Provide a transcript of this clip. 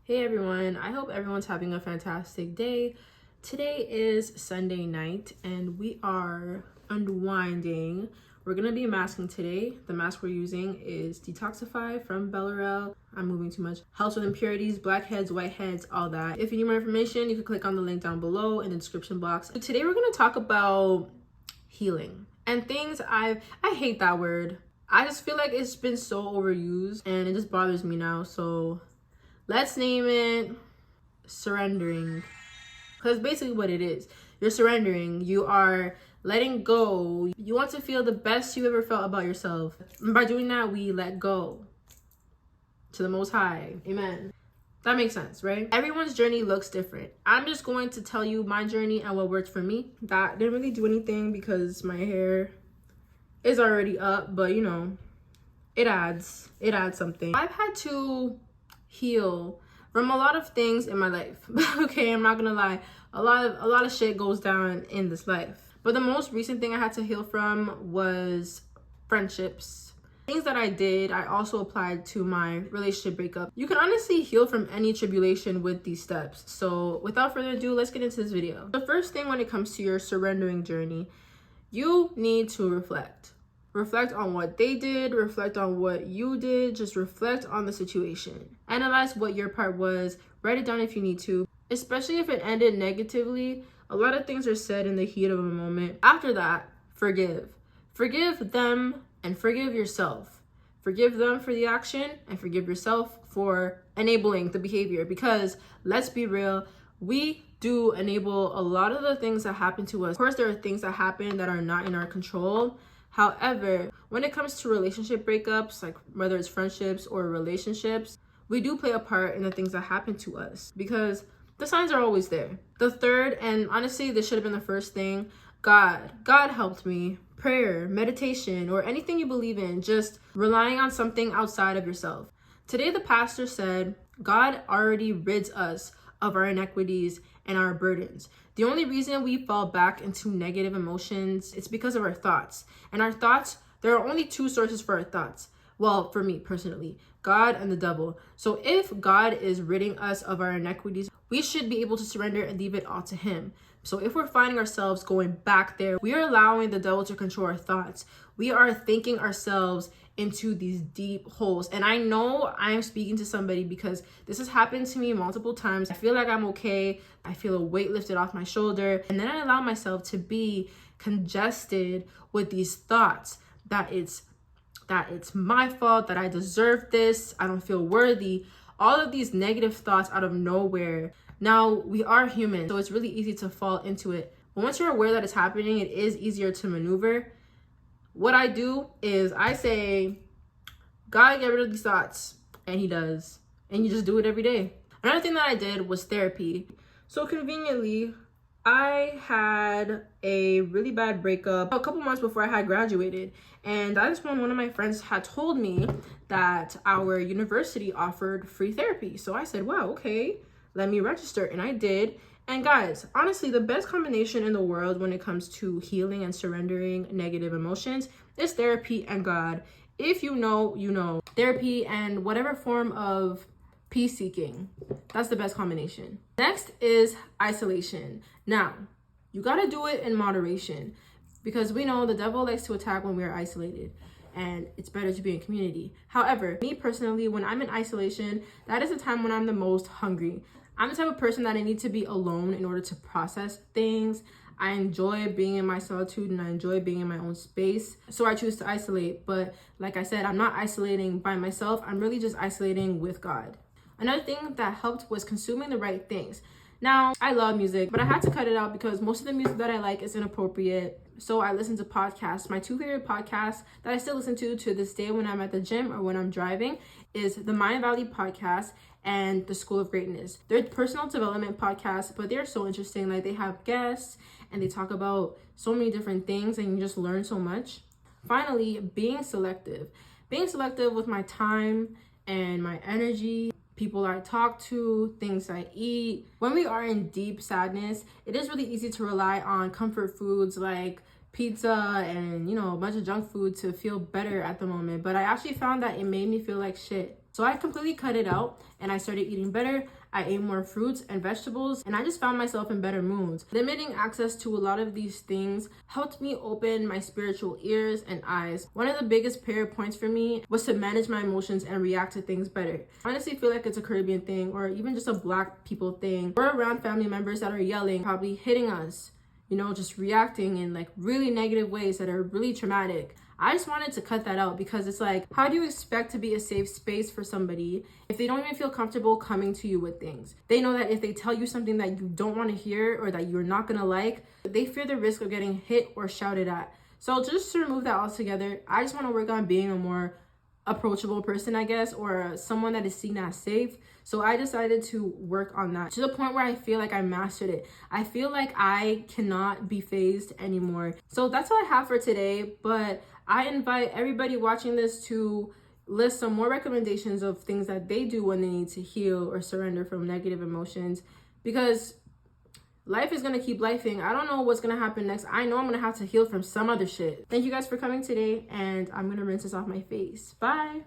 Hey everyone, I hope everyone's having a fantastic day. Today is Sunday night and we are unwinding. We're gonna be masking today. The mask we're using is Detoxify from Bellarelle. I'm moving too much. Helps with impurities, blackheads, whiteheads, all that. If you need more information, you can click on the link down below in the description box. So today we're gonna talk about healing and things I hate that word. I just feel like it's been so overused and it just bothers me now. So let's name it surrendering, because basically what it is. You're surrendering. You are letting go. You want to feel the best you ever felt about yourself. And by doing that, we let go to the Most High. Amen. That makes sense, right? Everyone's journey looks different. I'm just going to tell you my journey and what worked for me. That didn't really do anything because my hair is already up, but you know, it adds something. I've had to heal from a lot of things in my life. Okay, I'm not gonna lie, a lot of shit goes down in this life, but the most recent thing I had to heal from was friendships. Things that I did, I also applied to my relationship breakup. You can honestly heal from any tribulation with these steps. So without further ado, let's get into this video. The first thing when it comes to your surrendering journey, you need to reflect. Reflect on what they did, reflect on what you did, just reflect on the situation. Analyze what your part was, write it down if you need to, especially if it ended negatively. A lot of things are said in the heat of a moment. After that, forgive. Forgive them and forgive yourself. Forgive them for the action and forgive yourself for enabling the behavior, because let's be real, we do enable a lot of the things that happen to us. Of course, there are things that happen that are not in our control. However, when it comes to relationship breakups, like whether it's friendships or relationships, we do play a part in the things that happen to us because the signs are always there. The third, and honestly, this should have been the first thing, God helped me. Prayer, meditation, or anything you believe in, just relying on something outside of yourself. Today, the pastor said, God already rids us of our inequities and our burdens. The only reason we fall back into negative emotions, it's because of our thoughts. And our thoughts, there are only two sources for our thoughts. Well, for me personally, God and the devil. So if God is ridding us of our inequities, we should be able to surrender and leave it all to him. So if we're finding ourselves going back there, we are allowing the devil to control our thoughts. We are thinking ourselves into these deep holes. And I know I'm speaking to somebody because this has happened to me multiple times. I feel like I'm okay. I feel a weight lifted off my shoulder. And then I allow myself to be congested with these thoughts that it's my fault, that I deserve this, I don't feel worthy. All of these negative thoughts out of nowhere. Now, we are human, so it's really easy to fall into it. But once you're aware that it's happening, it is easier to maneuver. What I do is I say, God, get rid of these thoughts. And he does. And you just do it every day. Another thing that I did was therapy. So conveniently, I had a really bad breakup a couple months before I had graduated. And that's when one of my friends had told me that our university offered free therapy. So I said, wow, okay, let me register. And I did. And guys, honestly, the best combination in the world when it comes to healing and surrendering negative emotions is therapy and God. If you know, you know. Therapy and whatever form of peace seeking, that's the best combination. Next is isolation. Now, you gotta do it in moderation because we know the devil likes to attack when we are isolated, and it's better to be in community. However, me personally, when I'm in isolation, that is the time when I'm the most hungry. I'm the type of person that I need to be alone in order to process things. I enjoy being in my solitude and I enjoy being in my own space. So I choose to isolate. But like I said, I'm not isolating by myself. I'm really just isolating with God. Another thing that helped was consuming the right things. Now, I love music, but I had to cut it out because most of the music that I like is inappropriate. So I listen to podcasts. My two favorite podcasts that I still listen to this day when I'm at the gym or when I'm driving is the Mind Valley podcast and the School of Greatness. They're personal development podcasts, but they're so interesting. Like, they have guests and they talk about so many different things and you just learn so much. Finally, being selective with my time and my energy, people I talk to, things I eat. When we are in deep sadness, it is really easy to rely on comfort foods like pizza and, you know, a bunch of junk food to feel better at the moment. But I actually found that it made me feel like shit. So I completely cut it out and I started eating better. I ate more fruits and vegetables, and I just found myself in better moods. Limiting access to a lot of these things helped me open my spiritual ears and eyes. One of the biggest prayer points for me was to manage my emotions and react to things better. I honestly feel like it's a Caribbean thing, or even just a Black people thing. We're around family members that are yelling, probably hitting us, you know, just reacting in like really negative ways that are really traumatic. I just wanted to cut that out because it's like, how do you expect to be a safe space for somebody if they don't even feel comfortable coming to you with things? They know that if they tell you something that you don't want to hear or that you're not gonna like, they fear the risk of getting hit or shouted at. So just to remove that altogether, I just want to work on being a more approachable person, I guess, or someone that is seen as safe. So I decided to work on that to the point where I feel like I mastered it. I feel like I cannot be phased anymore. So that's all I have for today, but I invite everybody watching this to list some more recommendations of things that they do when they need to heal or surrender from negative emotions, because life is going to keep lifing. I don't know what's going to happen next. I know I'm going to have to heal from some other shit. Thank you guys for coming today, and I'm going to rinse this off my face. Bye.